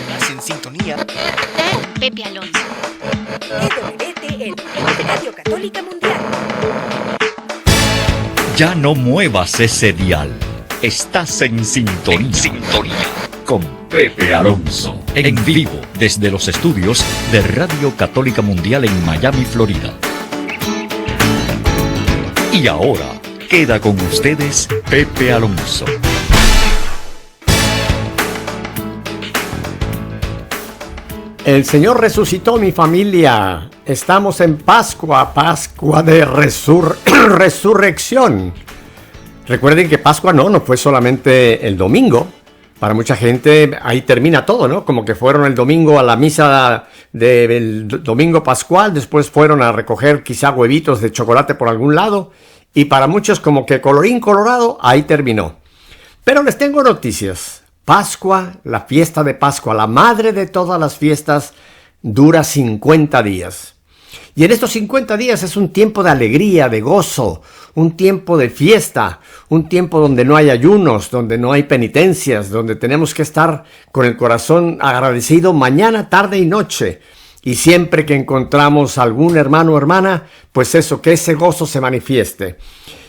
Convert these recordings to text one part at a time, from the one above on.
Estás en sintonía con Pepe Alonso. EWTN, Radio Católica Mundial. Ya no muevas ese dial. Estás en sintonía con Pepe Alonso. En vivo desde los estudios de Radio Católica Mundial en Miami, Florida. Y ahora queda con ustedes Pepe Alonso. El Señor resucitó, mi familia. Estamos en Pascua de resurrección. Recuerden que Pascua no fue solamente el domingo. Para mucha gente ahí termina todo, ¿no? Como que fueron el domingo a la misa del domingo pascual, después fueron a recoger quizá huevitos de chocolate por algún lado, y para muchos como que colorín colorado, ahí terminó. Pero les tengo noticias. Pascua, la fiesta de Pascua, la madre de todas las fiestas, dura 50 días. Y en estos 50 días es un tiempo de alegría, de gozo, un tiempo de fiesta, un tiempo donde no hay ayunos, donde no hay penitencias, donde tenemos que estar con el corazón agradecido mañana, tarde y noche. Y siempre que encontramos algún hermano o hermana, pues eso, que ese gozo se manifieste.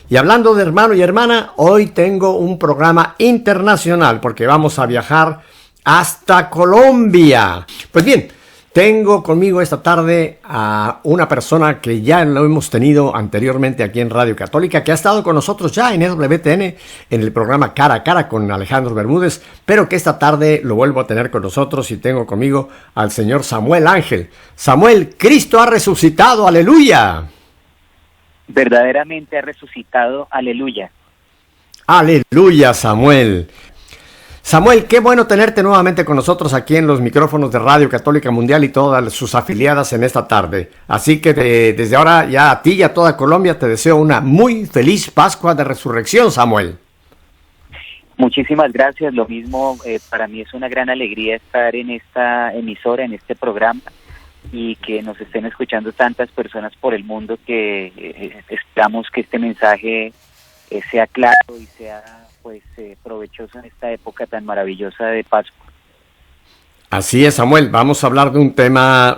Y hablando de hermano y hermana, hoy tengo un programa internacional porque vamos a viajar hasta Colombia. Pues bien, tengo conmigo esta tarde a una persona que ya lo hemos tenido anteriormente aquí en Radio Católica, que ha estado con nosotros ya en EWTN, en el programa Cara a Cara con Alejandro Bermúdez, pero que esta tarde lo vuelvo a tener con nosotros y tengo conmigo al señor Samuel Ángel. Samuel, Cristo ha resucitado, aleluya. Verdaderamente ha resucitado, aleluya. Aleluya, Samuel. Samuel, qué bueno tenerte nuevamente con nosotros aquí en los micrófonos de Radio Católica Mundial y todas sus afiliadas en esta tarde. Así que desde ahora ya a ti y a toda Colombia te deseo una muy feliz Pascua de Resurrección, Samuel. Muchísimas gracias, lo mismo, para mí es una gran alegría estar en esta emisora, en este programa, y que nos estén escuchando tantas personas por el mundo que esperamos que este mensaje sea claro y sea provechoso en esta época tan maravillosa de Pascua. Así es, Samuel, vamos a hablar de un tema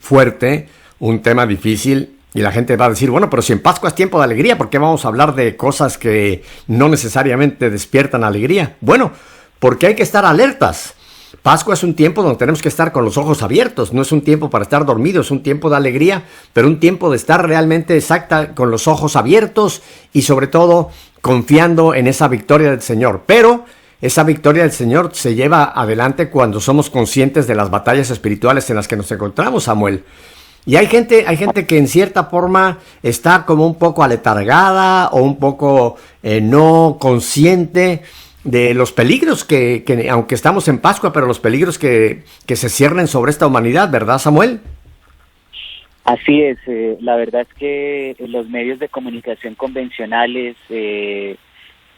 fuerte, un tema difícil, y la gente va a decir, bueno, pero si en Pascua es tiempo de alegría, ¿por qué vamos a hablar de cosas que no necesariamente despiertan alegría? Bueno, porque hay que estar alertas. Pascua es un tiempo donde tenemos que estar con los ojos abiertos, no es un tiempo para estar dormidos, es un tiempo de alegría, pero un tiempo de estar realmente con los ojos abiertos y sobre todo confiando en esa victoria del Señor. Pero esa victoria del Señor se lleva adelante cuando somos conscientes de las batallas espirituales en las que nos encontramos, Samuel. Y hay gente que en cierta forma está como un poco aletargada o un poco no consciente de los peligros que aunque estamos en Pascua, pero los peligros que se ciernen sobre esta humanidad, ¿verdad, Samuel? Así es, la verdad es que los medios de comunicación convencionales,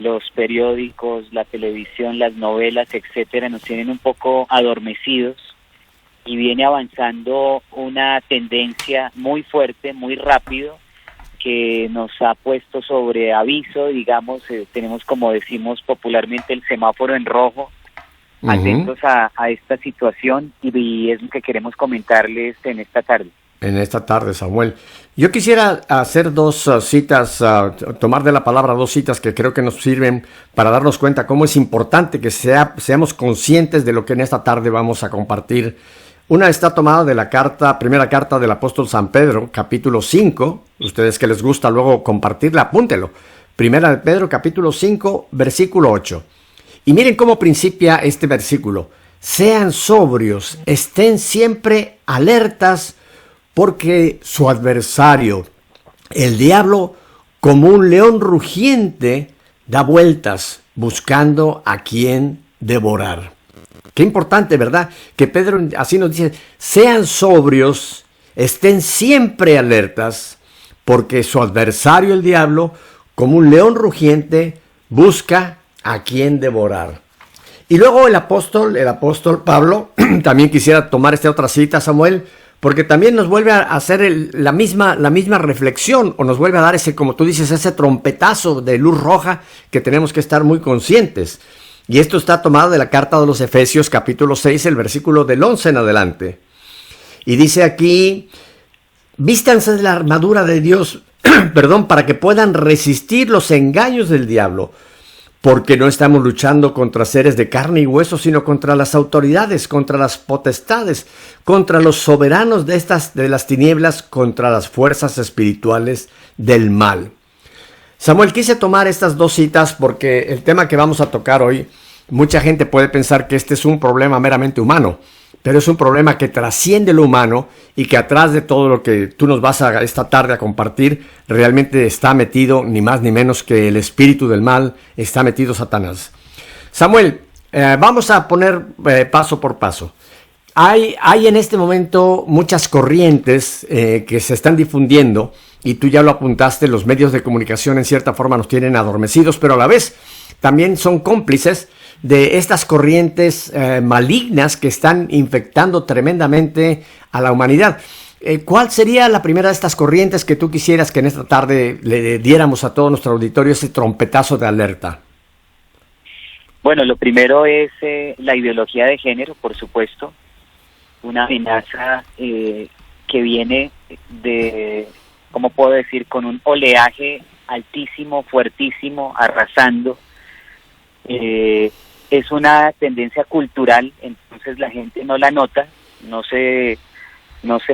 los periódicos, la televisión, las novelas, etcétera, nos tienen un poco adormecidos y viene avanzando una tendencia muy fuerte, muy rápido, que nos ha puesto sobre aviso, digamos, tenemos, como decimos popularmente, el semáforo en rojo, atentos a esta situación, y es lo que queremos comentarles en esta tarde. En esta tarde, Samuel. Yo quisiera hacer dos citas, tomar de la palabra dos citas que creo que nos sirven para darnos cuenta cómo es importante que seamos conscientes de lo que en esta tarde vamos a compartir. Una está tomada de la primera carta del apóstol San Pedro, capítulo 5. Ustedes que les gusta luego compartirla, apúntelo. Primera de Pedro, capítulo 5, versículo 8. Y miren cómo principia este versículo. Sean sobrios, estén siempre alertas, porque su adversario, el diablo, como un león rugiente, da vueltas buscando a quien devorar. Qué importante, ¿verdad? Que Pedro así nos dice, sean sobrios, estén siempre alertas, porque su adversario, el diablo, como un león rugiente, busca a quien devorar. Y luego el apóstol Pablo, también quisiera tomar esta otra cita, Samuel, porque también nos vuelve a hacer la misma reflexión, o nos vuelve a dar ese, como tú dices, ese trompetazo de luz roja que tenemos que estar muy conscientes. Y esto está tomado de la carta de los Efesios, capítulo 6, el versículo del 11 en adelante. Y dice aquí, vístanse de la armadura de Dios, perdón, para que puedan resistir los engaños del diablo. Porque no estamos luchando contra seres de carne y hueso, sino contra las autoridades, contra las potestades, contra los soberanos de las tinieblas, contra las fuerzas espirituales del mal. Samuel, quise tomar estas dos citas porque el tema que vamos a tocar hoy, mucha gente puede pensar que este es un problema meramente humano, pero es un problema que trasciende lo humano y que atrás de todo lo que tú nos vas a esta tarde a compartir, realmente está metido ni más ni menos que el espíritu del mal, está metido Satanás. Samuel, vamos a poner paso por paso. Hay en este momento muchas corrientes que se están difundiendo y tú ya lo apuntaste, los medios de comunicación en cierta forma nos tienen adormecidos, pero a la vez también son cómplices de estas corrientes malignas que están infectando tremendamente a la humanidad. ¿Cuál sería la primera de estas corrientes que tú quisieras que en esta tarde le diéramos a todo nuestro auditorio ese trompetazo de alerta? Bueno, lo primero es la ideología de género, por supuesto, una amenaza que viene de, ¿cómo puedo decir?, con un oleaje altísimo, fuertísimo, arrasando. Es una tendencia cultural, entonces la gente no la nota, no se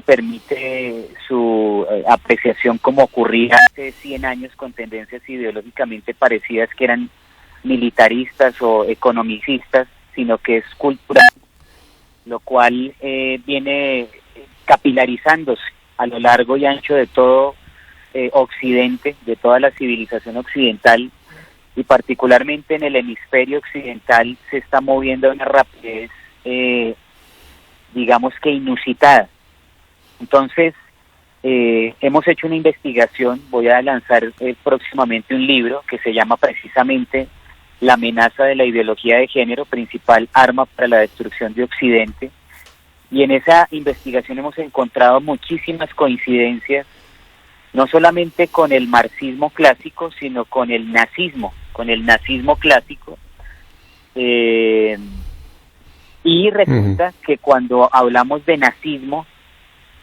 permite su apreciación como ocurría hace 100 años con tendencias ideológicamente parecidas que eran militaristas o economicistas, sino que es cultural, lo cual viene capilarizándose a lo largo y ancho de todo Occidente, de toda la civilización occidental, y particularmente en el hemisferio occidental se está moviendo a una rapidez, digamos que inusitada. Entonces, hemos hecho una investigación, voy a lanzar próximamente un libro que se llama precisamente La amenaza de la ideología de género, principal arma para la destrucción de Occidente, y en esa investigación hemos encontrado muchísimas coincidencias, no solamente con el marxismo clásico, sino con el nazismo clásico, y resulta que cuando hablamos de nazismo,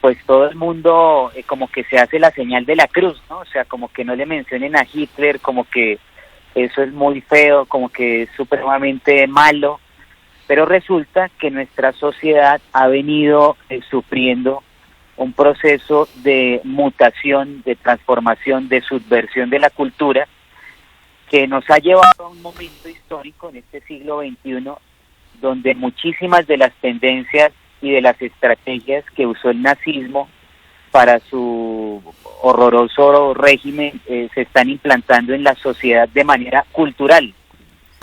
pues todo el mundo como que se hace la señal de la cruz, ¿no? O sea, como que no le mencionen a Hitler, como que eso es muy feo, como que es supremamente malo, pero resulta que nuestra sociedad ha venido sufriendo un proceso de mutación, de transformación, de subversión de la cultura, que nos ha llevado a un momento histórico en este siglo XXI, donde muchísimas de las tendencias y de las estrategias que usó el nazismo para su horroroso régimen se están implantando en la sociedad de manera cultural.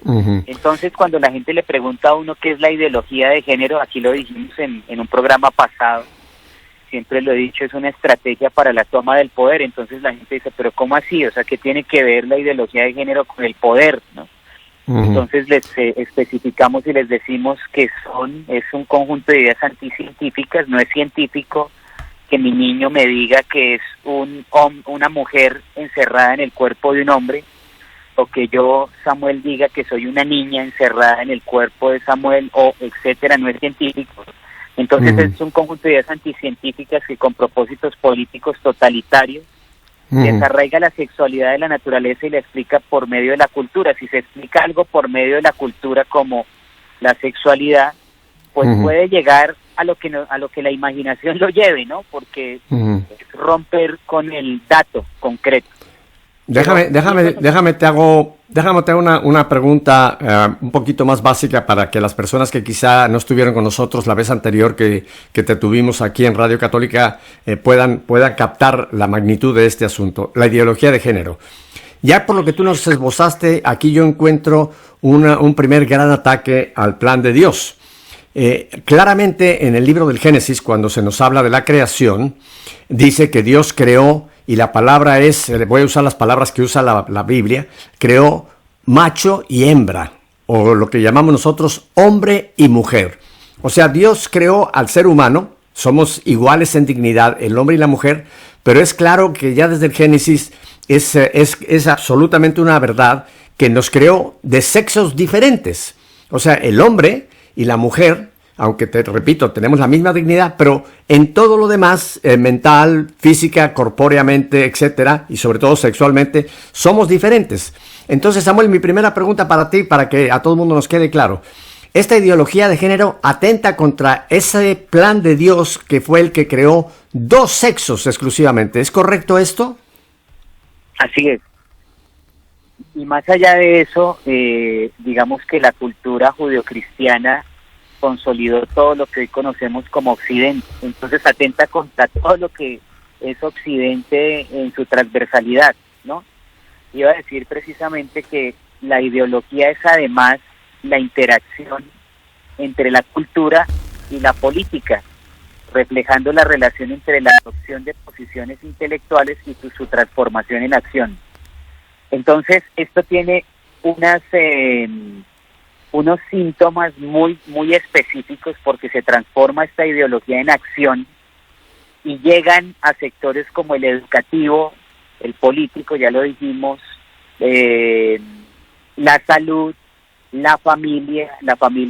Entonces, cuando la gente le pregunta a uno qué es la ideología de género, aquí lo dijimos en un programa pasado, siempre lo he dicho, es una estrategia para la toma del poder. Entonces la gente dice, pero ¿cómo así? O sea, ¿qué tiene que ver la ideología de género con el poder, no? Entonces les especificamos y les decimos que es un conjunto de ideas anticientíficas. No es científico que mi niño me diga que es una mujer encerrada en el cuerpo de un hombre, o que yo, Samuel, diga que soy una niña encerrada en el cuerpo de Samuel, o etcétera. No es científico. Entonces es un conjunto de ideas anticientíficas que con propósitos políticos totalitarios desarraiga la sexualidad de la naturaleza y la explica por medio de la cultura. Si se explica algo por medio de la cultura como la sexualidad, pues puede llegar a lo que la imaginación lo lleve, ¿no? Porque es romper con el dato concreto. Déjame te hago una pregunta un poquito más básica para que las personas que quizá no estuvieron con nosotros la vez anterior que te tuvimos aquí en Radio Católica puedan captar la magnitud de este asunto, la ideología de género. Ya por lo que tú nos esbozaste, aquí yo encuentro un primer gran ataque al plan de Dios. Claramente en el libro del Génesis, cuando se nos habla de la creación, dice que Dios creó, y la palabra voy a usar las palabras que usa la Biblia, creó macho y hembra, o lo que llamamos nosotros hombre y mujer. O sea, Dios creó al ser humano, somos iguales en dignidad, el hombre y la mujer, pero es claro que ya desde el Génesis es absolutamente una verdad que nos creó de sexos diferentes. O sea, el hombre y la mujer, aunque te repito, tenemos la misma dignidad, pero en todo lo demás, mental, física, corpóreamente, etcétera, y sobre todo sexualmente, somos diferentes. Entonces, Samuel, mi primera pregunta para ti, para que a todo el mundo nos quede claro. Esta ideología de género atenta contra ese plan de Dios que fue el que creó dos sexos exclusivamente. ¿Es correcto esto? Así es. Y más allá de eso, digamos que la cultura judeocristiana consolidó todo lo que hoy conocemos como Occidente. Entonces atenta contra todo lo que es Occidente en su transversalidad, ¿no? Iba a decir precisamente que la ideología es además la interacción entre la cultura y la política, reflejando la relación entre la adopción de posiciones intelectuales y su transformación en acción. Entonces, esto tiene unos síntomas muy específicos porque se transforma esta ideología en acción y llegan a sectores como el educativo, el político, ya lo dijimos, la salud, la familia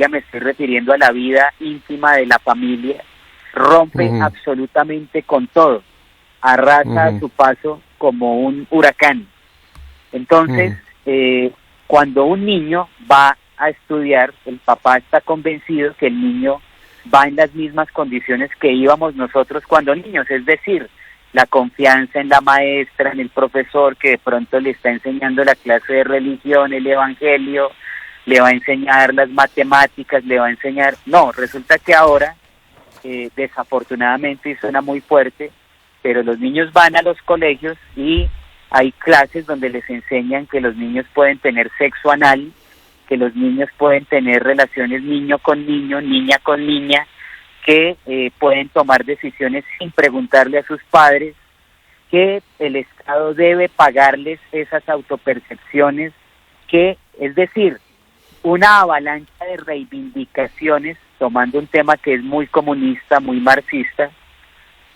me estoy refiriendo a la vida íntima de la familia, rompe absolutamente con todo, arrasa a su paso como un huracán. Entonces, cuando un niño va a estudiar, el papá está convencido que el niño va en las mismas condiciones que íbamos nosotros cuando niños, es decir, la confianza en la maestra, en el profesor que de pronto le está enseñando la clase de religión, el evangelio, le va a enseñar las matemáticas, le va a enseñar... No, resulta que ahora, desafortunadamente, y suena muy fuerte, pero los niños van a los colegios y hay clases donde les enseñan que los niños pueden tener sexo anal, que los niños pueden tener relaciones niño con niño, niña con niña, que pueden tomar decisiones sin preguntarle a sus padres, que el Estado debe pagarles esas autopercepciones, que, es decir, una avalancha de reivindicaciones, tomando un tema que es muy comunista, muy marxista,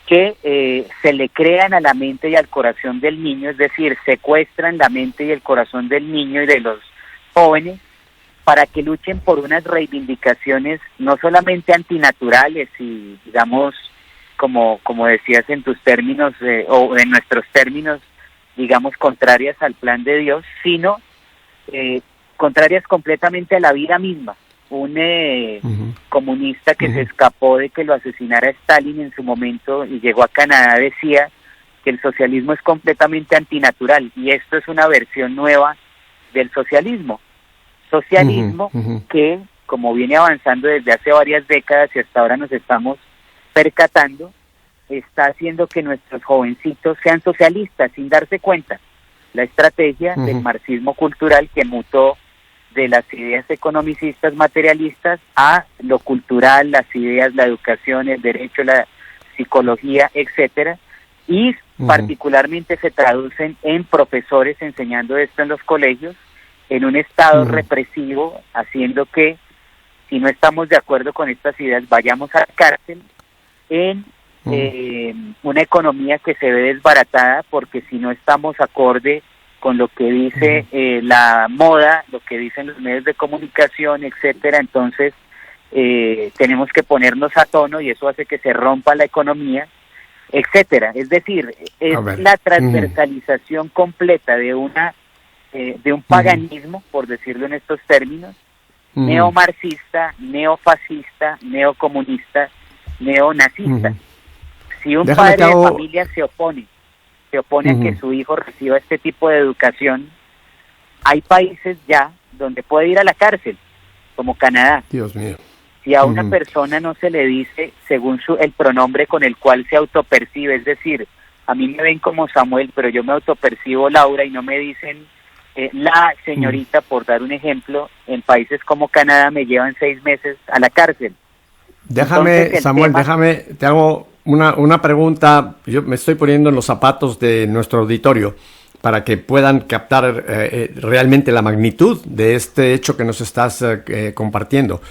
que se le crean a la mente y al corazón del niño, es decir, secuestran la mente y el corazón del niño y de los jóvenes para que luchen por unas reivindicaciones no solamente antinaturales y, digamos, como decías en tus términos, o en nuestros términos, digamos, contrarias al plan de Dios, sino contrarias completamente a la vida misma. Un comunista que se escapó de que lo asesinara Stalin en su momento y llegó a Canadá decía que el socialismo es completamente antinatural, y esto es una versión nueva del socialismo. Socialismo que, como viene avanzando desde hace varias décadas y hasta ahora nos estamos percatando, está haciendo que nuestros jovencitos sean socialistas sin darse cuenta. La estrategia del marxismo cultural que mutó de las ideas economicistas materialistas a lo cultural, las ideas, la educación, el derecho, la psicología, etcétera, y particularmente se traducen en profesores enseñando esto en los colegios, en un estado represivo, haciendo que, si no estamos de acuerdo con estas ideas, vayamos a la cárcel, en una economía que se ve desbaratada, porque si no estamos acorde con lo que dice la moda, lo que dicen los medios de comunicación, etcétera, entonces tenemos que ponernos a tono y eso hace que se rompa la economía, etcétera. Es decir, es la transversalización completa de un paganismo, por decirlo en estos términos, neomarxista, neofascista, neocomunista, neonazista. Si un padre de familia se opone a que su hijo reciba este tipo de educación, hay países ya donde puede ir a la cárcel, como Canadá. Dios mío. Si a una persona no se le dice según el pronombre con el cual se autopercibe, es decir, a mí me ven como Samuel, pero yo me autopercibo Laura y no me dicen la señorita, por dar un ejemplo, en países como Canadá me llevan 6 meses a la cárcel. Déjame, Samuel, te hago una pregunta. Yo me estoy poniendo en los zapatos de nuestro auditorio para que puedan captar realmente la magnitud de este hecho que nos estás compartiendo.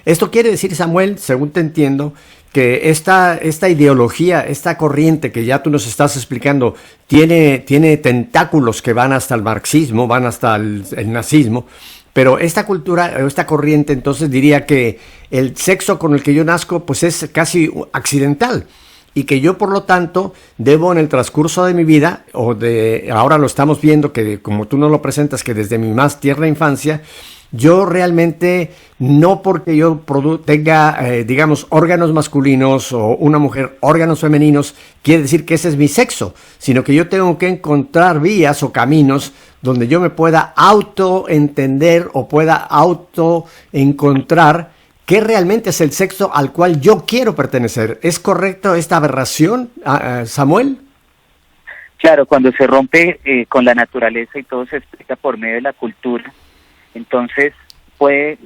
Esto quiere decir, Samuel, según te entiendo, que esta ideología, esta corriente que ya tú nos estás explicando, tiene tentáculos que van hasta el marxismo, van hasta el nazismo, pero esta cultura, esta corriente, entonces diría que el sexo con el que yo nazco, pues es casi accidental. Y que yo, por lo tanto, debo en el transcurso de mi vida, ahora lo estamos viendo, que como tú nos lo presentas, que desde mi más tierna infancia, yo realmente, no porque yo tenga, digamos, órganos masculinos o una mujer órganos femeninos, quiere decir que ese es mi sexo, sino que yo tengo que encontrar vías o caminos donde yo me pueda autoentender o pueda autoencontrar qué realmente es el sexo al cual yo quiero pertenecer. ¿Es correcto esta aberración, Samuel? Claro, cuando se rompe con la naturaleza y todo se explica por medio de la cultura, entonces puede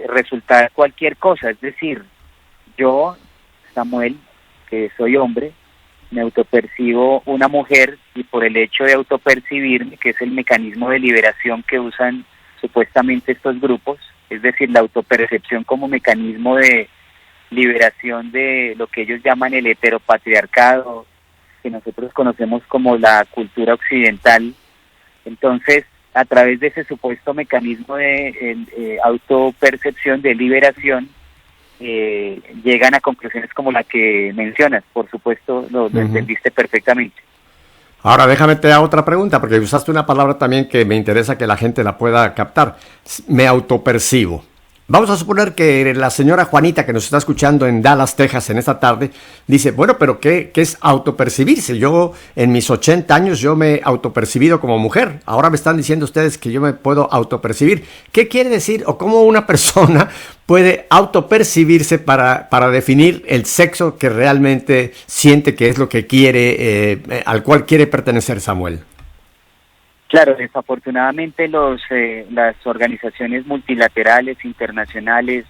resultar cualquier cosa. Es decir, yo, Samuel, que soy hombre, me autopercibo una mujer, y por el hecho de autopercibirme, que es el mecanismo de liberación que usan supuestamente estos grupos, es decir, la autopercepción como mecanismo de liberación de lo que ellos llaman el heteropatriarcado, que nosotros conocemos como la cultura occidental. Entonces, a través de ese supuesto mecanismo de autopercepción, de liberación, llegan a conclusiones como la que mencionas. Por supuesto, lo entendiste perfectamente. Ahora déjame te hago otra pregunta, porque usaste una palabra también que me interesa que la gente la pueda captar. Me autopercibo. Vamos a suponer que la señora Juanita, que nos está escuchando en Dallas, Texas, en esta tarde, dice, bueno, pero ¿qué es autopercibirse? Yo, en mis 80 años, yo me he autopercibido como mujer. Ahora me están diciendo ustedes que yo me puedo autopercibir. ¿Qué quiere decir o cómo una persona puede autopercibirse para definir el sexo que realmente siente que es lo que quiere, al cual quiere pertenecer, Samuel? Claro, desafortunadamente las organizaciones multilaterales, internacionales,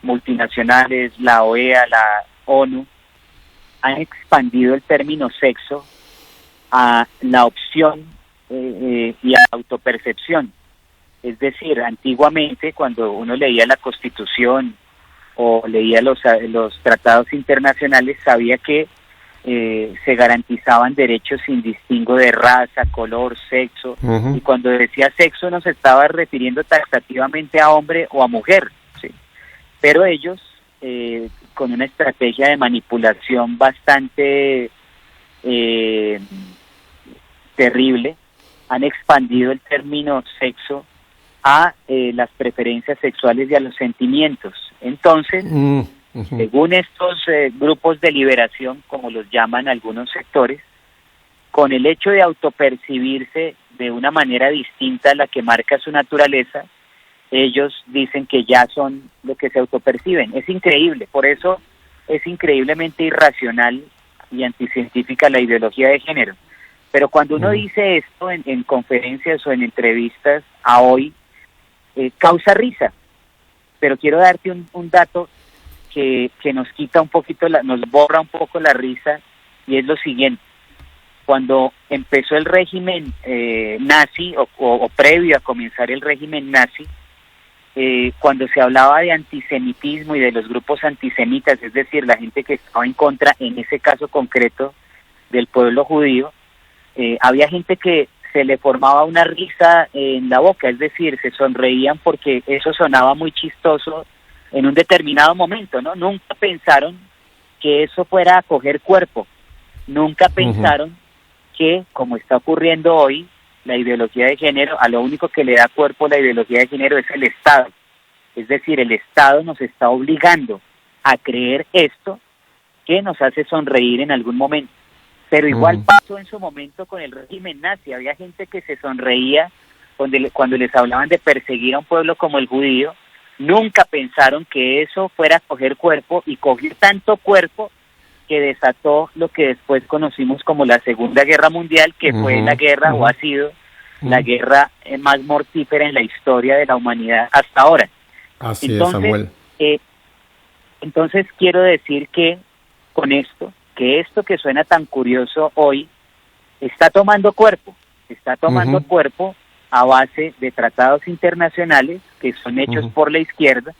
multinacionales, la OEA, la ONU, han expandido el término sexo a la opción y a la autopercepción. Es decir, antiguamente, cuando uno leía la Constitución o leía los tratados internacionales, sabía que se garantizaban derechos sin distingo de raza, color, sexo, y cuando decía sexo nos estaba refiriendo taxativamente a hombre o a mujer, ¿sí? Pero ellos, con una estrategia de manipulación bastante terrible, han expandido el término sexo a las preferencias sexuales y a los sentimientos. Entonces, según estos grupos de liberación, como los llaman algunos sectores, con el hecho de autopercibirse de una manera distinta a la que marca su naturaleza, ellos dicen que ya son lo que se autoperciben. Es increíble, por eso es increíblemente irracional y anticientífica la ideología de género. Pero cuando uno dice esto en conferencias o en entrevistas a hoy, causa risa. Pero quiero darte un dato que nos quita un poquito, nos borra un poco la risa, y es lo siguiente. Cuando empezó el régimen nazi, o previo a comenzar el régimen nazi, cuando se hablaba de antisemitismo y de los grupos antisemitas, es decir, la gente que estaba en contra, en ese caso concreto, del pueblo judío, había gente que se le formaba una risa en la boca, es decir, se sonreían porque eso sonaba muy chistoso en un determinado momento, ¿no? Nunca pensaron que eso fuera a coger cuerpo, nunca pensaron que, como está ocurriendo hoy, la ideología de género, a lo único que le da cuerpo a la ideología de género es el Estado. Es decir, el Estado nos está obligando a creer esto que nos hace sonreír en algún momento. Pero igual pasó en su momento con el régimen nazi. Había gente que se sonreía cuando les hablaban de perseguir a un pueblo como el judío. Nunca pensaron que eso fuera a coger cuerpo, y cogió tanto cuerpo que desató lo que después conocimos como la Segunda Guerra Mundial, que fue la guerra, o ha sido la guerra más mortífera en la historia de la humanidad hasta ahora. Así entonces, es, Samuel. Entonces quiero decir que con esto, que esto que suena tan curioso hoy, está tomando cuerpo a base de tratados internacionales que son hechos por la izquierda,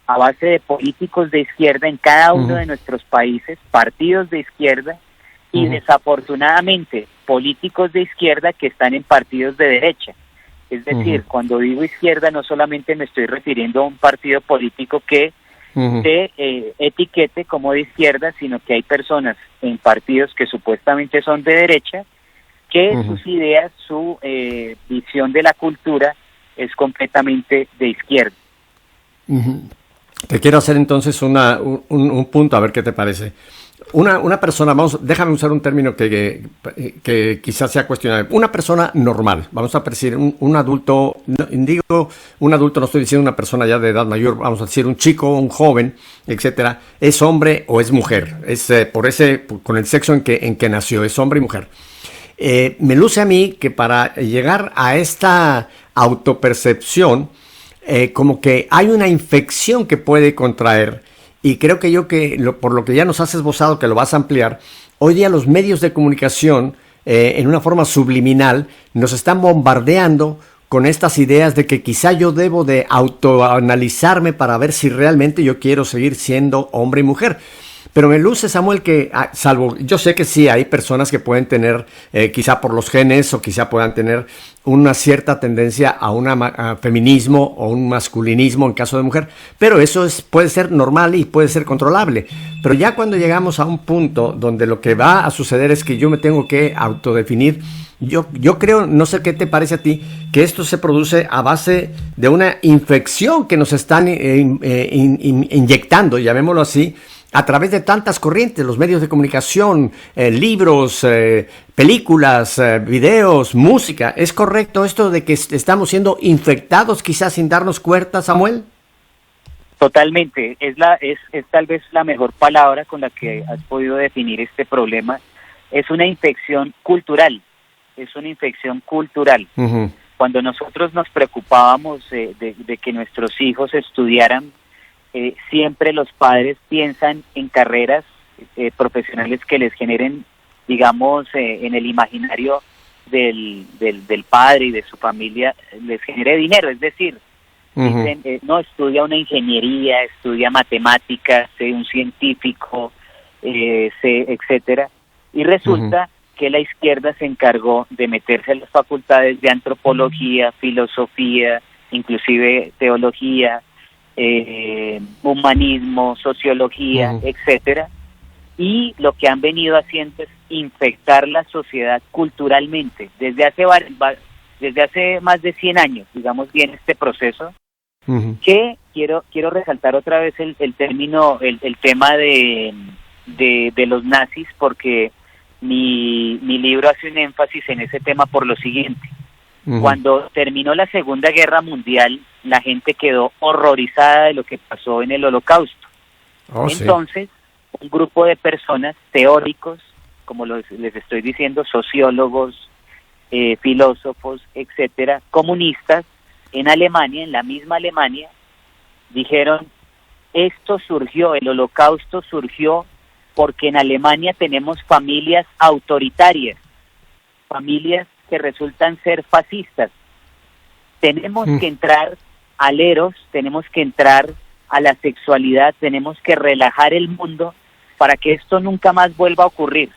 a base de políticos de izquierda en cada uno de nuestros países, partidos de izquierda, y desafortunadamente políticos de izquierda que están en partidos de derecha. Es decir, cuando digo izquierda no solamente me estoy refiriendo a un partido político que se etiquete como de izquierda, sino que hay personas en partidos que supuestamente son de derecha, que sus ideas, su visión de la cultura es completamente de izquierda. Te quiero hacer entonces un punto, a ver qué te parece. Una persona, déjame usar un término que quizás sea cuestionable. Una persona normal, vamos a decir un adulto, no, digo un adulto, no estoy diciendo una persona ya de edad mayor, vamos a decir un chico, un joven, etcétera, ¿es hombre o es mujer? Es con el sexo en que nació, es hombre y mujer. Me luce a mí que para llegar a esta autopercepción, como que hay una infección que puede contraer, y creo que por lo que ya nos has esbozado, que lo vas a ampliar, hoy día los medios de comunicación, en una forma subliminal, nos están bombardeando con estas ideas de que quizá yo debo de autoanalizarme para ver si realmente yo quiero seguir siendo hombre y mujer. Pero me luce, Samuel, que salvo, yo sé que sí hay personas que pueden tener, quizá por los genes o quizá puedan tener una cierta tendencia a feminismo o un masculinismo en caso de mujer, pero eso puede ser normal y puede ser controlable. Pero ya cuando llegamos a un punto donde lo que va a suceder es que yo me tengo que autodefinir, yo creo, no sé qué te parece a ti, que esto se produce a base de una infección que nos están inyectando, llamémoslo así, a través de tantas corrientes, los medios de comunicación, libros, películas, videos, música. ¿Es correcto esto de que estamos siendo infectados quizás sin darnos cuenta, Samuel? Totalmente, es tal vez la mejor palabra con la que has podido definir este problema. Es una infección cultural, Cuando nosotros nos preocupábamos de que nuestros hijos estudiaran, siempre los padres piensan en carreras profesionales que les generen, digamos, en el imaginario del padre y de su familia, les genere dinero. Es decir, dicen, no, estudia una ingeniería, estudia matemáticas, sé un científico, etcétera. Y resulta que la izquierda se encargó de meterse a las facultades de antropología, filosofía, inclusive teología, humanismo, sociología, etcétera, y lo que han venido haciendo es infectar la sociedad culturalmente desde hace más de 100 años, digamos bien este proceso, que quiero resaltar otra vez el tema de los nazis, porque mi libro hace un énfasis en ese tema por lo siguiente. Cuando terminó la Segunda Guerra Mundial, la gente quedó horrorizada de lo que pasó en el Holocausto. Entonces, un grupo de personas, teóricos, como les estoy diciendo, sociólogos, filósofos, etcétera, comunistas, en Alemania, en la misma Alemania, dijeron, el Holocausto surgió porque en Alemania tenemos familias autoritarias, familias que resultan ser fascistas. Tenemos que entrar al eros, tenemos que entrar a la sexualidad, tenemos que relajar el mundo para que esto nunca más vuelva a ocurrir.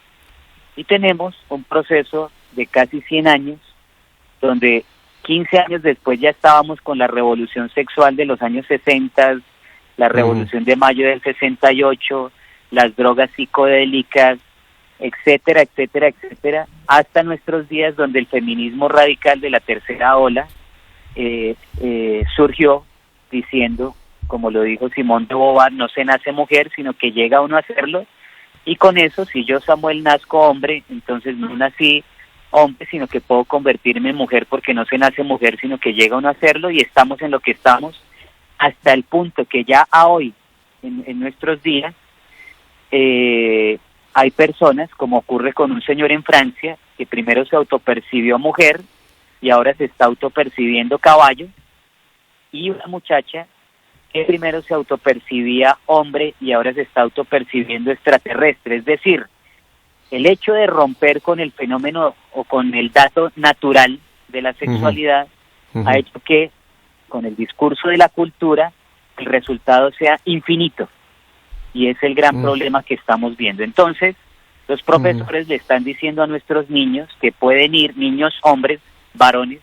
Y tenemos un proceso de casi 100 años, donde 15 años después ya estábamos con la revolución sexual de los años 60, la revolución de mayo del 68, las drogas psicodélicas, etcétera, etcétera, etcétera, hasta nuestros días, donde el feminismo radical de la tercera ola surgió diciendo, como lo dijo Simón de Beauvoir, no se nace mujer, sino que llega uno a hacerlo, y con eso, si yo, Samuel, nazco hombre, entonces no nací hombre, sino que puedo convertirme en mujer, porque no se nace mujer, sino que llega uno a hacerlo, y estamos en lo que estamos, hasta el punto que ya a hoy, en nuestros días, hay personas, como ocurre con un señor en Francia, que primero se autopercibió mujer y ahora se está autopercibiendo caballo, y una muchacha que primero se autopercibía hombre y ahora se está autopercibiendo extraterrestre. Es decir, el hecho de romper con el fenómeno o con el dato natural de la sexualidad ha hecho que, con el discurso de la cultura, el resultado sea infinito. Y es el gran problema que estamos viendo. Entonces, los profesores le están diciendo a nuestros niños que pueden ir, niños hombres, varones,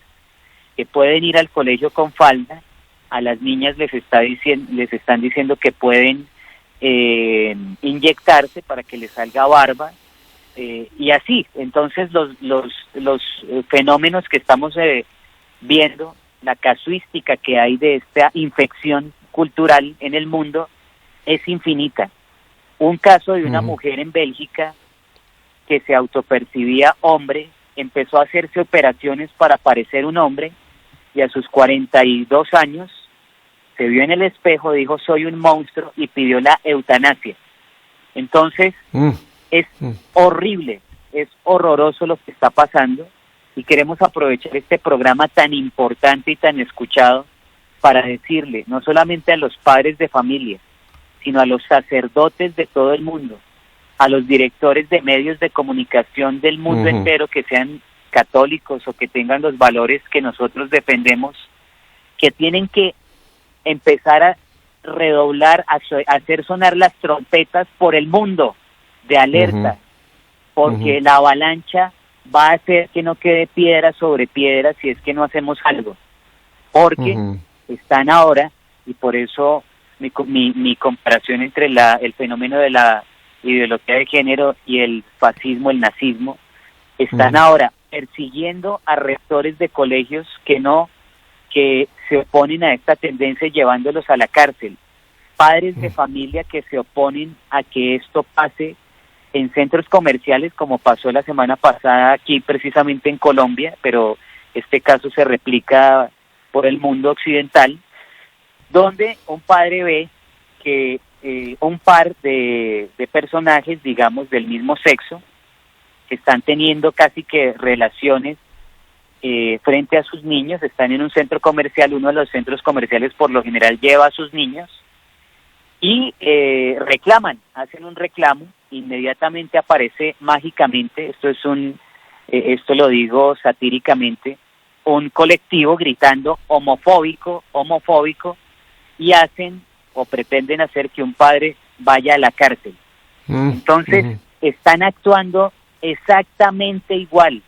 que pueden ir al colegio con falda, a las niñas les están diciendo que pueden inyectarse para que les salga barba, y así. Entonces los fenómenos que estamos viendo, la casuística que hay de esta infección cultural en el mundo es infinita. Un caso de una mujer en Bélgica que se autopercibía hombre, empezó a hacerse operaciones para parecer un hombre, y a sus 42 años se vio en el espejo, dijo soy un monstruo, y pidió la eutanasia. Entonces es horrible, es horroroso lo que está pasando, y queremos aprovechar este programa tan importante y tan escuchado para decirle no solamente a los padres de familia, sino a los sacerdotes de todo el mundo, a los directores de medios de comunicación del mundo entero, que sean católicos o que tengan los valores que nosotros defendemos, que tienen que empezar a redoblar, a hacer sonar las trompetas por el mundo de alerta, porque la avalancha va a hacer que no quede piedra sobre piedra si es que no hacemos algo, porque están ahora, y por eso mi comparación entre el fenómeno de la ideología de género y el fascismo, el nazismo, están ahora persiguiendo a rectores de colegios que se oponen a esta tendencia, llevándolos a la cárcel, padres de familia que se oponen a que esto pase en centros comerciales, como pasó la semana pasada aquí precisamente en Colombia, pero este caso se replica por el mundo occidental, donde un padre ve que un par de personajes, digamos, del mismo sexo, están teniendo casi que relaciones frente a sus niños, están en un centro comercial, uno de los centros comerciales por lo general lleva a sus niños, y reclaman, hacen un reclamo, inmediatamente aparece mágicamente, esto lo digo satíricamente, un colectivo gritando homofóbico, y hacen o pretenden hacer que un padre vaya a la cárcel. Entonces, están actuando exactamente igual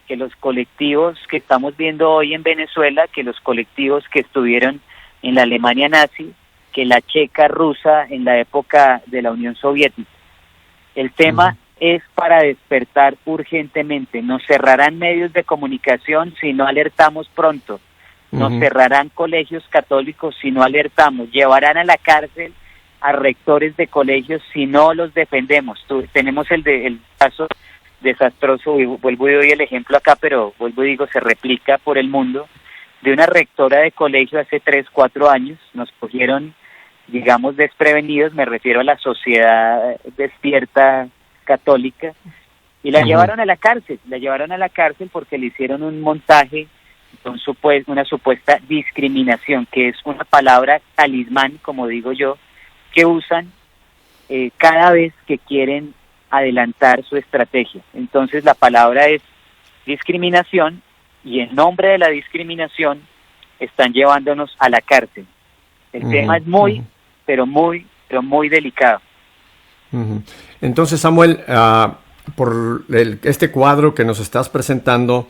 que los colectivos que estamos viendo hoy en Venezuela, que los colectivos que estuvieron en la Alemania nazi, que la checa rusa en la época de la Unión Soviética. El tema es para despertar urgentemente. Nos cerrarán medios de comunicación si no alertamos pronto. Nos cerrarán colegios católicos si no alertamos. Llevarán a la cárcel a rectores de colegios si no los defendemos. Tenemos el caso desastroso, y vuelvo y doy el ejemplo acá, pero vuelvo y digo, se replica por el mundo, de una rectora de colegio hace 3-4 años. Nos cogieron, digamos, desprevenidos, me refiero a la sociedad despierta católica, y la llevaron a la cárcel porque le hicieron un montaje, una supuesta discriminación, que es una palabra talismán, como digo yo, que usan cada vez que quieren adelantar su estrategia. Entonces la palabra es discriminación, y en nombre de la discriminación están llevándonos a la cárcel. El tema es muy delicado. Entonces, Samuel, por este cuadro que nos estás presentando,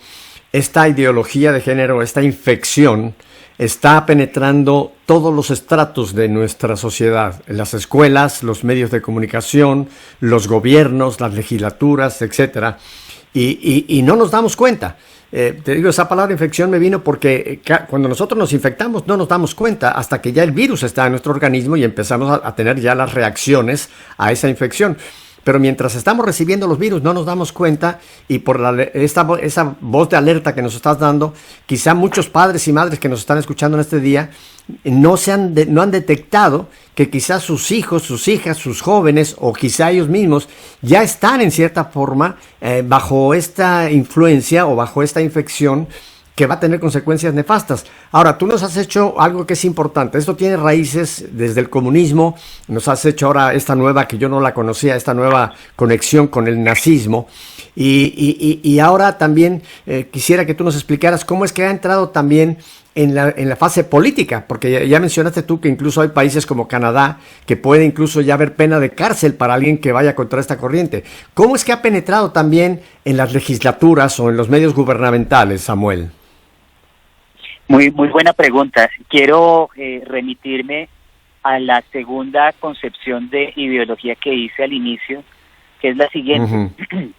esta ideología de género, esta infección, está penetrando todos los estratos de nuestra sociedad, las escuelas, los medios de comunicación, los gobiernos, las legislaturas, etcétera, y no nos damos cuenta. Te digo, esa palabra infección me vino porque cuando nosotros nos infectamos no nos damos cuenta hasta que ya el virus está en nuestro organismo y empezamos a tener ya las reacciones a esa infección. Pero mientras estamos recibiendo los virus no nos damos cuenta, y por esa voz de alerta que nos estás dando, quizá muchos padres y madres que nos están escuchando en este día no han detectado que quizás sus hijos, sus hijas, sus jóvenes, o quizá ellos mismos ya están en cierta forma bajo esta influencia o bajo esta infección que va a tener consecuencias nefastas. Ahora, tú nos has hecho algo que es importante. Esto tiene raíces desde el comunismo. Nos has hecho ahora esta nueva, que yo no la conocía, esta nueva conexión con el nazismo. Y ahora también quisiera que tú nos explicaras cómo es que ha entrado también en la fase política, porque ya mencionaste tú que incluso hay países como Canadá que puede incluso ya haber pena de cárcel para alguien que vaya contra esta corriente. ¿Cómo es que ha penetrado también en las legislaturas o en los medios gubernamentales, Samuel? Muy buena pregunta. Quiero remitirme a la segunda concepción de ideología que hice al inicio, que es la siguiente. Ujú.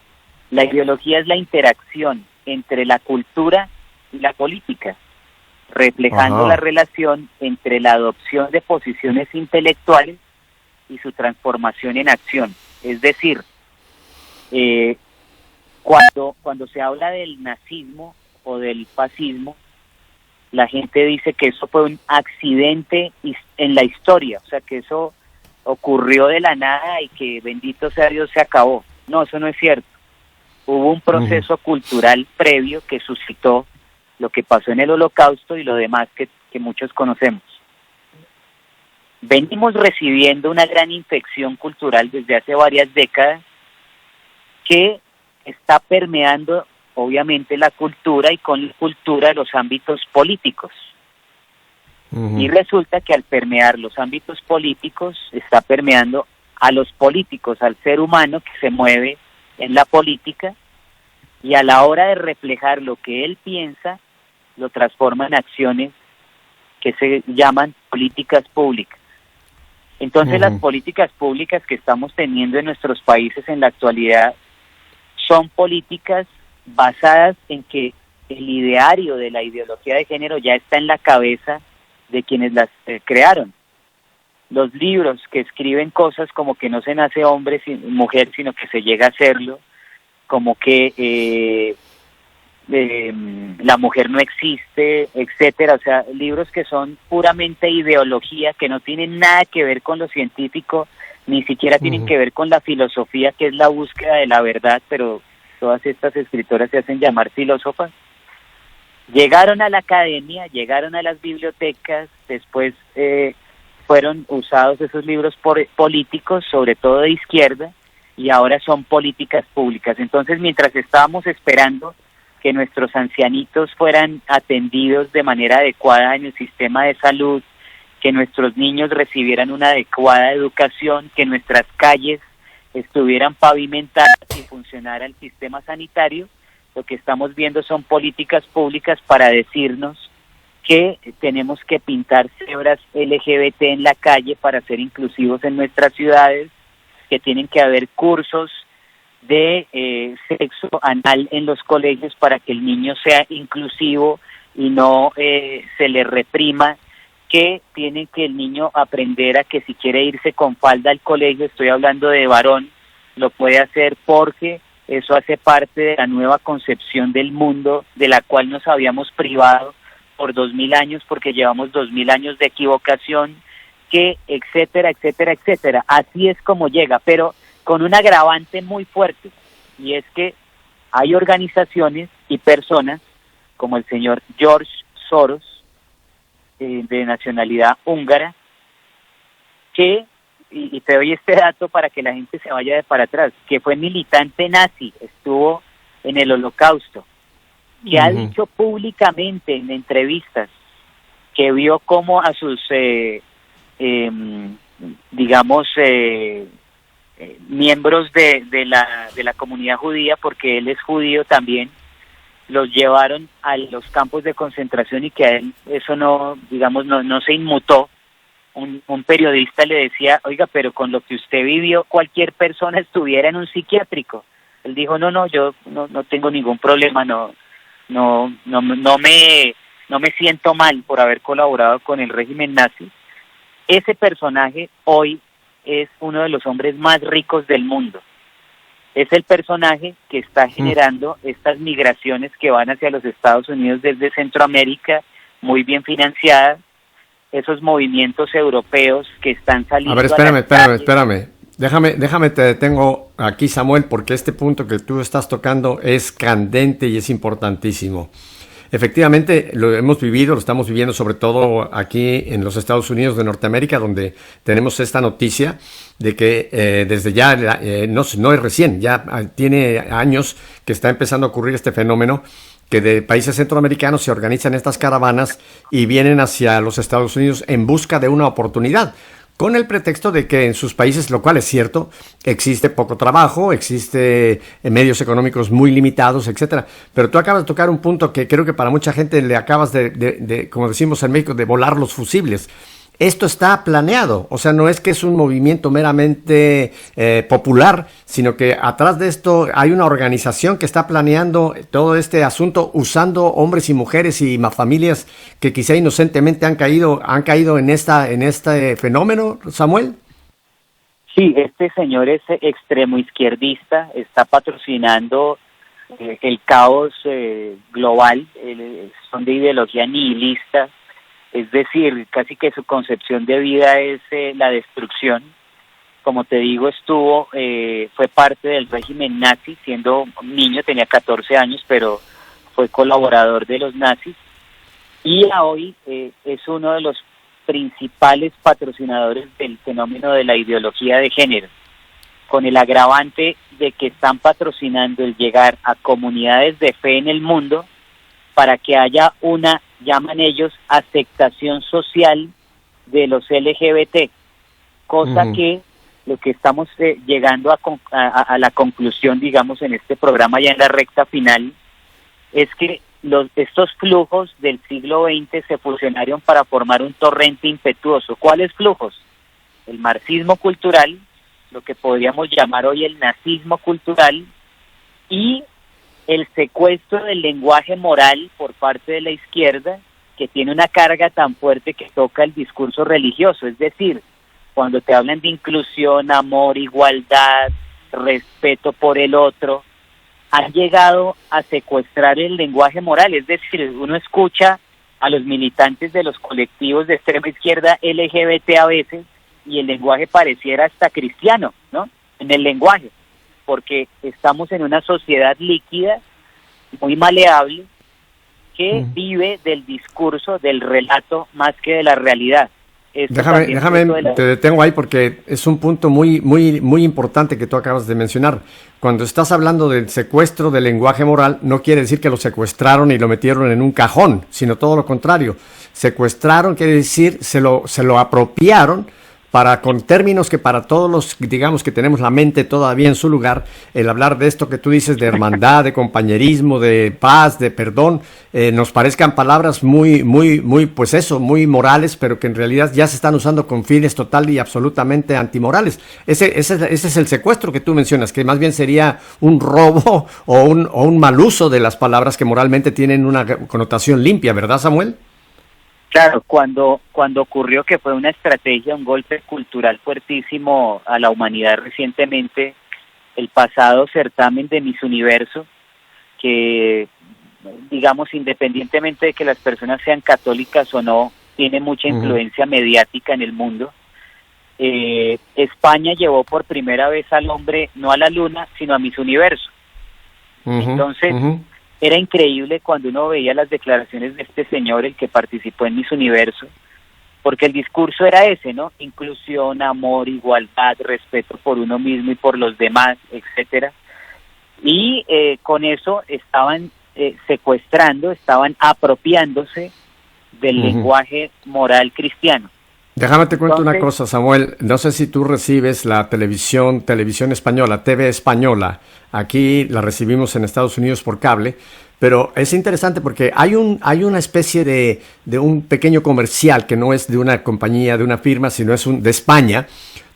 La ideología es la interacción entre la cultura y la política, reflejando Ajá. la relación entre la adopción de posiciones intelectuales y su transformación en acción. Es decir, cuando se habla del nazismo o del fascismo, la gente dice que eso fue un accidente en la historia, o sea, que eso ocurrió de la nada y que bendito sea Dios se acabó. No, eso no es cierto. Hubo un proceso cultural previo que suscitó lo que pasó en el Holocausto y lo demás que muchos conocemos. Venimos recibiendo una gran infección cultural desde hace varias décadas que está permeando obviamente la cultura y con la cultura los ámbitos políticos. Ujú. Y resulta que al permear los ámbitos políticos está permeando a los políticos, al ser humano que se mueve en la política, y a la hora de reflejar lo que él piensa, lo transforma en acciones que se llaman políticas públicas. Entonces Ujú. las políticas públicas que estamos teniendo en nuestros países en la actualidad son políticas basadas en que el ideario de la ideología de género ya está en la cabeza de quienes las crearon. Los libros que escriben cosas como que no se nace hombre y mujer, sino que se llega a serlo, como que la mujer no existe, etcétera. O sea, libros que son puramente ideología, que no tienen nada que ver con lo científico, ni siquiera tienen que ver con la filosofía, que es la búsqueda de la verdad, pero todas estas escritoras se hacen llamar filósofas. Llegaron a la academia, llegaron a las bibliotecas, después fueron usados esos libros por políticos, sobre todo de izquierda, y ahora son políticas públicas. Entonces, mientras estábamos esperando que nuestros ancianitos fueran atendidos de manera adecuada en el sistema de salud, que nuestros niños recibieran una adecuada educación, que nuestras calles estuvieran pavimentadas y funcionara el sistema sanitario, lo que estamos viendo son políticas públicas para decirnos que tenemos que pintar cebras LGBT en la calle para ser inclusivos en nuestras ciudades, que tienen que haber cursos de sexo anal en los colegios para que el niño sea inclusivo y no se le reprima, que tiene que el niño aprender a que si quiere irse con falda al colegio, estoy hablando de varón, lo puede hacer porque eso hace parte de la nueva concepción del mundo de la cual nos habíamos privado por 2000 años porque llevamos 2000 años de equivocación, que etcétera, etcétera, etcétera. Así es como llega, pero con un agravante muy fuerte, y es que hay organizaciones y personas como el señor George Soros, de nacionalidad húngara, que, y te doy este dato para que la gente se vaya de para atrás, que fue militante nazi, estuvo en el Holocausto, que ha dicho públicamente en entrevistas que vio cómo a sus, miembros de la comunidad judía, porque él es judío también, los llevaron a los campos de concentración y que a él eso no se inmutó. Un periodista le decía, oiga, pero con lo que usted vivió, cualquier persona estuviera en un psiquiátrico. Él dijo, yo no tengo ningún problema, no me siento mal por haber colaborado con el régimen nazi. Ese personaje hoy es uno de los hombres más ricos del mundo. Es el personaje que está generando estas migraciones que van hacia los Estados Unidos desde Centroamérica, muy bien financiadas, esos movimientos europeos que están saliendo. A ver, espérame. Déjame, te detengo aquí, Samuel, porque este punto que tú estás tocando es candente y es importantísimo. Efectivamente, lo hemos vivido, lo estamos viviendo sobre todo aquí en los Estados Unidos de Norteamérica, donde tenemos esta noticia de que desde ya, no es recién, ya tiene años que está empezando a ocurrir este fenómeno, que de países centroamericanos se organizan estas caravanas y vienen hacia los Estados Unidos en busca de una oportunidad. con el pretexto de que en sus países, lo cual es cierto, existe poco trabajo, existe medios económicos muy limitados, etcétera. Pero tú acabas de tocar un punto que creo que para mucha gente le acabas de como decimos en México, de volar los fusibles. Esto está planeado, o sea, no es que es un movimiento meramente popular, sino que atrás de esto hay una organización que está planeando todo este asunto usando hombres y mujeres y familias que quizá inocentemente han caído en este fenómeno, Samuel. Sí, este señor es extremo izquierdista, está patrocinando el caos global, son de ideología nihilista. Es decir, casi que su concepción de vida es la destrucción. Como te digo, fue parte del régimen nazi, siendo niño, tenía 14 años, pero fue colaborador de los nazis. Y hoy es uno de los principales patrocinadores del fenómeno de la ideología de género, con el agravante de que están patrocinando el llegar a comunidades de fe en el mundo para que haya una, llaman ellos, aceptación social de los LGBT, cosa que lo que estamos llegando a la conclusión, digamos, en este programa ya en la recta final, es que estos flujos del siglo XX se fusionaron para formar un torrente impetuoso. ¿Cuáles flujos? El marxismo cultural, lo que podríamos llamar hoy el nazismo cultural, y el secuestro del lenguaje moral por parte de la izquierda, que tiene una carga tan fuerte que toca el discurso religioso. Es decir, cuando te hablan de inclusión, amor, igualdad, respeto por el otro, han llegado a secuestrar el lenguaje moral. Es decir, uno escucha a los militantes de los colectivos de extrema izquierda LGBT a veces, y el lenguaje pareciera hasta cristiano, ¿no? En el lenguaje, porque estamos en una sociedad líquida, muy maleable, que vive del discurso, del relato, más que de la realidad. Déjame, te detengo ahí porque es un punto muy, muy, muy importante que tú acabas de mencionar. Cuando estás hablando del secuestro del lenguaje moral, no quiere decir que lo secuestraron y lo metieron en un cajón, sino todo lo contrario. Secuestraron quiere decir se lo apropiaron con términos que para todos los, digamos, que tenemos la mente todavía en su lugar, el hablar de esto que tú dices de hermandad, de compañerismo, de paz, de perdón, nos parezcan palabras muy, muy, muy, pues eso, muy morales, pero que en realidad ya se están usando con fines total y absolutamente antimorales. Ese es el secuestro que tú mencionas, que más bien sería un robo o un mal uso de las palabras que moralmente tienen una connotación limpia, ¿verdad, Samuel? Claro, cuando ocurrió, que fue una estrategia, un golpe cultural fuertísimo a la humanidad recientemente, el pasado certamen de Miss Universo, que, digamos, independientemente de que las personas sean católicas o no, tiene mucha influencia mediática en el mundo. España llevó por primera vez al hombre, no a la luna, sino a Miss Universo. Entonces, era increíble cuando uno veía las declaraciones de este señor, el que participó en Miss Universo, porque el discurso era ese, ¿no? Inclusión, amor, igualdad, respeto por uno mismo y por los demás, etcétera. Y con eso estaban secuestrando, estaban apropiándose del lenguaje moral cristiano. Déjame te cuento una cosa, Samuel. No sé si tú recibes la televisión española, TV española. Aquí la recibimos en Estados Unidos por cable, pero es interesante porque hay una especie de un pequeño comercial que no es de una compañía, de una firma, sino es de España,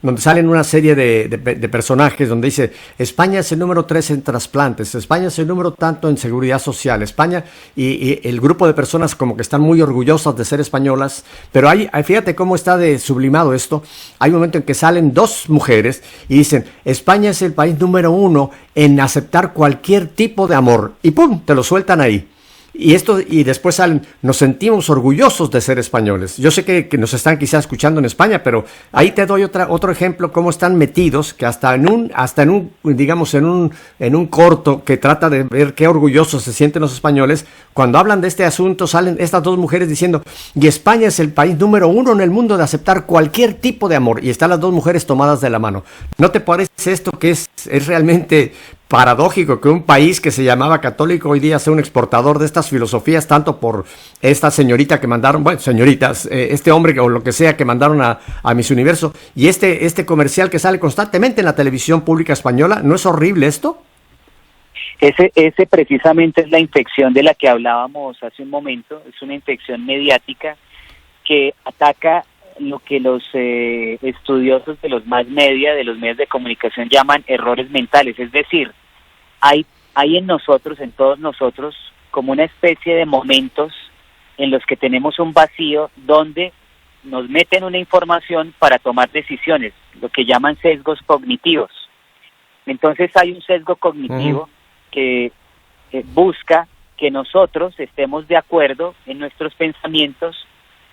donde salen una serie de personajes donde dice: España es el número 3 en trasplantes, España es el número tanto en seguridad social, España, y el grupo de personas como que están muy orgullosas de ser españolas, pero fíjate cómo está de sublimado esto. Hay un momento en que salen dos mujeres y dicen: España es el país número 1 en aceptar cualquier tipo de amor, y ¡pum!, te lo sueltan ahí. Y después salen: nos sentimos orgullosos de ser españoles. Yo sé que nos están quizás escuchando en España, pero ahí te doy otro ejemplo cómo están metidos, que hasta en un corto que trata de ver qué orgullosos se sienten los españoles, cuando hablan de este asunto salen estas dos mujeres diciendo: y España es el país número 1 en el mundo de aceptar cualquier tipo de amor, y están las dos mujeres tomadas de la mano. ¿No te parece esto que es realmente paradójico que un país que se llamaba católico hoy día sea un exportador de estas filosofías, tanto por esta señorita que mandaron, bueno, señoritas, este hombre o lo que sea que mandaron a Miss Universo, y este comercial que sale constantemente en la televisión pública española? ¿No es horrible esto? Ese precisamente es la infección de la que hablábamos hace un momento. Es una infección mediática que ataca lo que los estudiosos de los mass media, de los medios de comunicación, llaman errores mentales. Es decir, hay en nosotros, en todos nosotros, como una especie de momentos en los que tenemos un vacío donde nos meten una información para tomar decisiones, lo que llaman sesgos cognitivos. Entonces hay un sesgo cognitivo que busca que nosotros estemos de acuerdo en nuestros pensamientos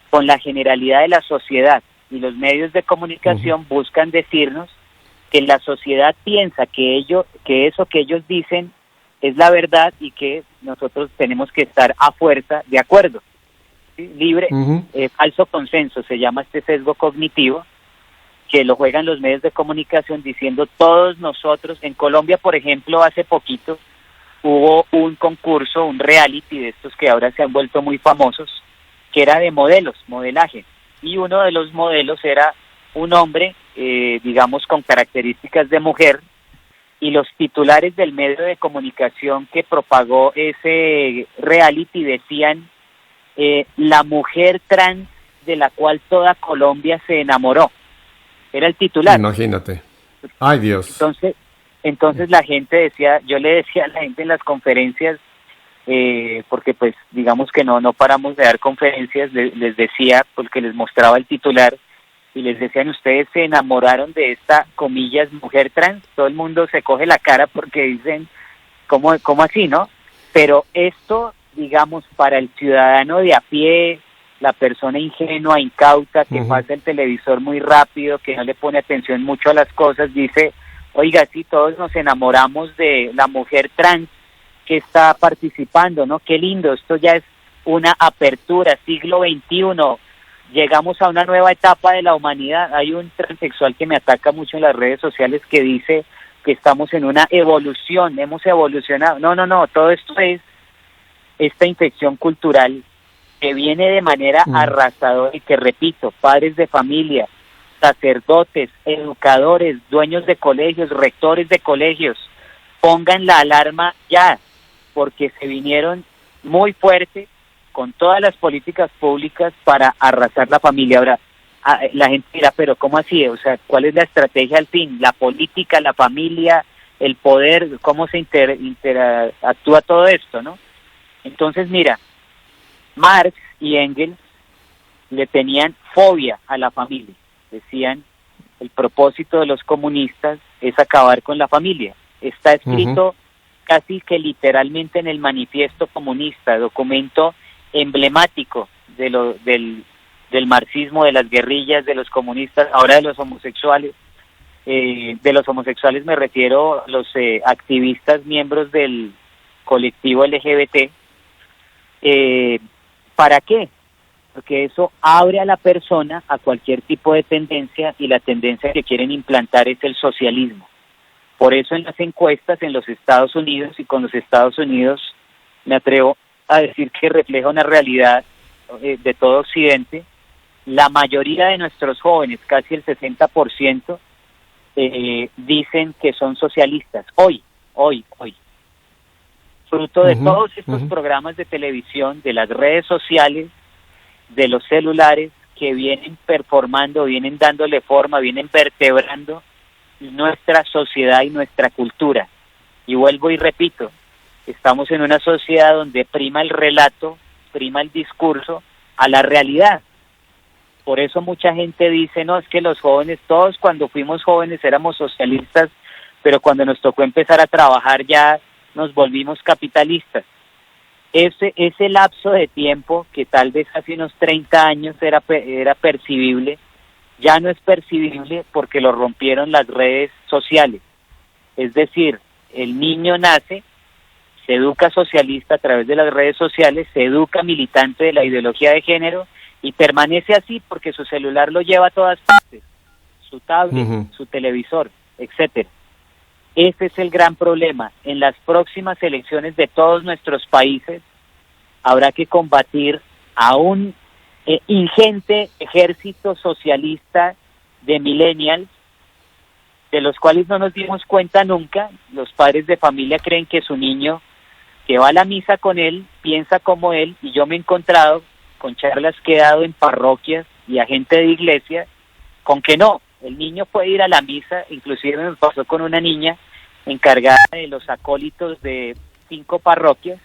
con la generalidad de la sociedad, y los medios de comunicación buscan decirnos que la sociedad piensa que eso que ellos dicen es la verdad y que nosotros tenemos que estar a fuerza de acuerdo. ¿Sí? Libre, falso consenso se llama este sesgo cognitivo, que lo juegan los medios de comunicación diciendo todos nosotros. En Colombia, por ejemplo, hace poquito hubo un concurso, un reality de estos que ahora se han vuelto muy famosos, que era de modelaje, y uno de los modelos era un hombre, digamos, con características de mujer, y los titulares del medio de comunicación que propagó ese reality decían la mujer trans de la cual toda Colombia se enamoró. Era el titular. Imagínate. Ay, Dios. Entonces la gente decía, yo le decía a la gente en las conferencias, porque pues digamos que no paramos de dar conferencias, les decía, porque les mostraba el titular y les decían, ustedes se enamoraron de esta, comillas, mujer trans. Todo el mundo se coge la cara porque dicen, ¿cómo así, no? Pero esto, digamos, para el ciudadano de a pie, la persona ingenua, incauta, que pasa el televisor muy rápido, que no le pone atención mucho a las cosas, dice, oiga, sí, todos nos enamoramos de la mujer trans que está participando, ¿no? Qué lindo, esto ya es una apertura, siglo XXI, llegamos a una nueva etapa de la humanidad. Hay un transexual que me ataca mucho en las redes sociales que dice que estamos en una evolución, hemos evolucionado. No, todo esto es esta infección cultural que viene de manera arrasadora y que, repito, padres de familia, sacerdotes, educadores, dueños de colegios, rectores de colegios, pongan la alarma ya, porque se vinieron muy fuerte con todas las políticas públicas para arrasar la familia. Ahora, la gente dirá, pero ¿cómo así? O sea, ¿cuál es la estrategia al fin? La política, la familia, el poder, ¿cómo se actúa todo esto, no? Entonces, mira, Marx y Engels le tenían fobia a la familia. Decían, el propósito de los comunistas es acabar con la familia. Está escrito casi que literalmente en el manifiesto comunista, documento emblemático del marxismo, de las guerrillas, de los comunistas, ahora de los homosexuales. De los homosexuales me refiero a los activistas, miembros del colectivo LGBT. ¿Para qué? Porque eso abre a la persona a cualquier tipo de tendencia, y la tendencia que quieren implantar es el socialismo. Por eso en las encuestas en los Estados Unidos, y con los Estados Unidos me atrevo a decir que refleja una realidad de todo Occidente, la mayoría de nuestros jóvenes, casi el 60%, dicen que son socialistas. Hoy. Fruto de todos estos programas de televisión, de las redes sociales, de los celulares, que vienen performando, vienen dándole forma, vienen vertebrando nuestra sociedad y nuestra cultura. Y vuelvo y repito, estamos en una sociedad donde prima el relato, prima el discurso a la realidad. Por eso mucha gente dice, no, es que los jóvenes, todos cuando fuimos jóvenes éramos socialistas, pero cuando nos tocó empezar a trabajar ya nos volvimos capitalistas. Ese lapso de tiempo que tal vez hace unos 30 años era percibible, ya no es percibible porque lo rompieron las redes sociales. Es decir, el niño nace, se educa socialista a través de las redes sociales, se educa militante de la ideología de género y permanece así porque su celular lo lleva a todas partes, su tablet, su televisor. etcétera. Ese es el gran problema. En las próximas elecciones de todos nuestros países habrá que combatir a un ingente ejército socialista de millennials, de los cuales no nos dimos cuenta nunca. Los padres de familia creen que su niño, que va a la misa con él, piensa como él, y yo me he encontrado con charlas que he dado en parroquias y a gente de iglesia, con que no, el niño puede ir a la misa. Inclusive me pasó con una niña encargada de los acólitos de 5 parroquias,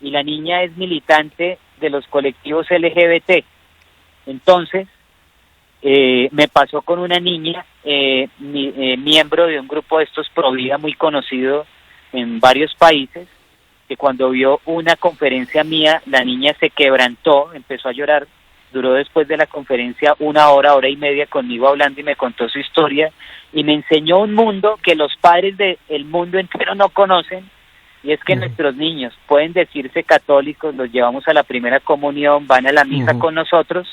y la niña es militante de los colectivos LGBT. Entonces, me pasó con una niña, miembro de un grupo de estos pro vida muy conocido en varios países, que cuando vio una conferencia mía, la niña se quebrantó, empezó a llorar. Duró después de la conferencia 1 hora, hora y media conmigo hablando, y me contó su historia y me enseñó un mundo que los padres del mundo entero no conocen, y es que nuestros niños pueden decirse católicos, los llevamos a la primera comunión, van a la misa con nosotros,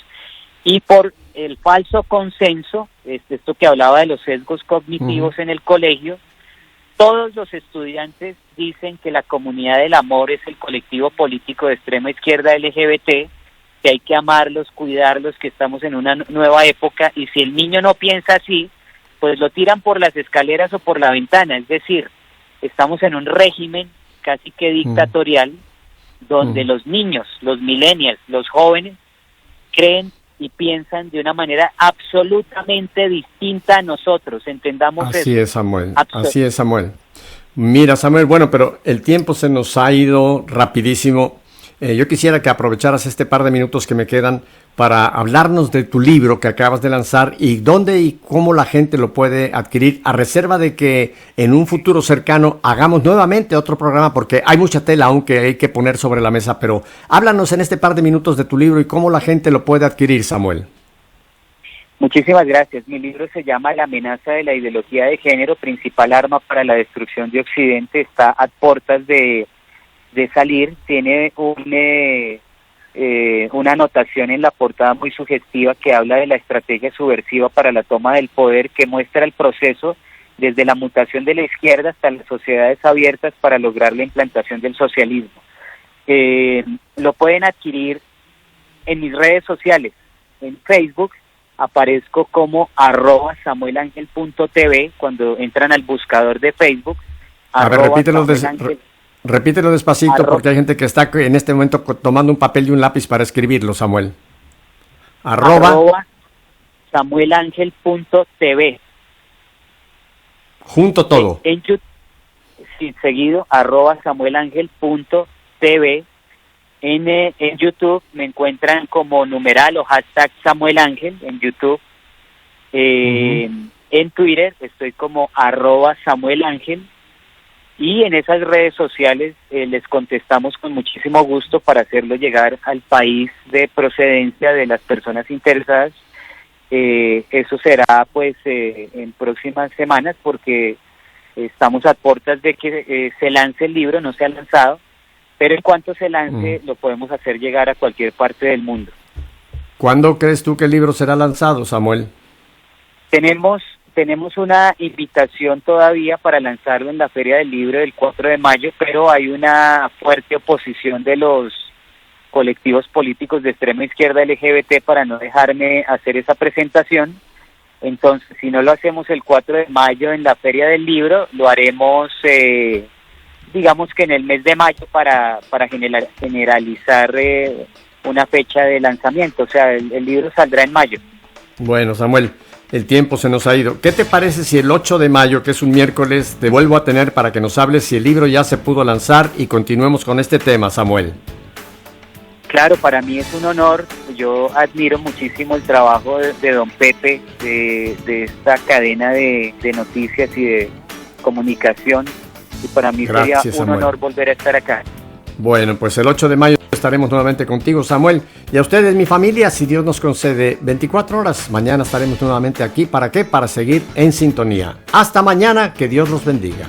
y por el falso consenso, esto que hablaba de los sesgos cognitivos en el colegio, todos los estudiantes dicen que la Comunidad del Amor es el colectivo político de extrema izquierda LGBT, que hay que amarlos, cuidarlos, que estamos en una nueva época, y si el niño no piensa así, pues lo tiran por las escaleras o por la ventana. Es decir, estamos en un régimen casi que dictatorial, donde los niños, los millennials, los jóvenes, creen y piensan de una manera absolutamente distinta a nosotros. Entendamos eso. Así es, Samuel. Así es, Samuel. Mira, Samuel, bueno, pero el tiempo se nos ha ido rapidísimo. Yo quisiera que aprovecharas este par de minutos que me quedan para hablarnos de tu libro que acabas de lanzar, y dónde y cómo la gente lo puede adquirir, a reserva de que en un futuro cercano hagamos nuevamente otro programa, porque hay mucha tela aún que hay que poner sobre la mesa. Pero háblanos en este par de minutos de tu libro y cómo la gente lo puede adquirir, Samuel. Muchísimas gracias. Mi libro se llama La amenaza de la ideología de género, principal arma para la destrucción de Occidente. Está a puertas de salir. Tiene una anotación en la portada muy sugestiva que habla de la estrategia subversiva para la toma del poder, que muestra el proceso desde la mutación de la izquierda hasta las sociedades abiertas para lograr la implantación del socialismo. Lo pueden adquirir en mis redes sociales. En Facebook aparezco como @samuelangel.tv. Cuando entran al buscador de Facebook, a ver, repítelo despacito, porque hay gente que está en este momento tomando un papel y un lápiz para escribirlo, Samuel. @samuelangel.tv. Junto todo. En YouTube, sí, seguido, @samuelangel.tv. En YouTube me encuentran como numeral o hashtag #SamuelAngel en YouTube. En Twitter estoy como @SamuelAngel. Y en esas redes sociales les contestamos con muchísimo gusto para hacerlo llegar al país de procedencia de las personas interesadas. Eso será pues en próximas semanas, porque estamos a puertas de que se lance el libro. No se ha lanzado, pero en cuanto se lance lo podemos hacer llegar a cualquier parte del mundo. ¿Cuándo crees tú que el libro será lanzado, Samuel? Tenemos una invitación todavía para lanzarlo en la Feria del Libro del 4 de mayo, pero hay una fuerte oposición de los colectivos políticos de extrema izquierda LGBT para no dejarme hacer esa presentación. Entonces, si no lo hacemos el 4 de mayo en la Feria del Libro, lo haremos, digamos que en el mes de mayo para generalizar una fecha de lanzamiento. O sea, el libro saldrá en mayo. Bueno, Samuel, el tiempo se nos ha ido. ¿Qué te parece si el 8 de mayo, que es un miércoles, te vuelvo a tener para que nos hables si el libro ya se pudo lanzar y continuemos con este tema, Samuel? Claro, para mí es un honor. Yo admiro muchísimo el trabajo de don Pepe, de esta cadena de noticias y de comunicación, y para mí sería un honor volver a estar acá. Bueno, pues el 8 de mayo estaremos nuevamente contigo, Samuel. Y a ustedes, mi familia, si Dios nos concede 24 horas, mañana estaremos nuevamente aquí. ¿Para qué? Para seguir en sintonía. Hasta mañana, que Dios los bendiga.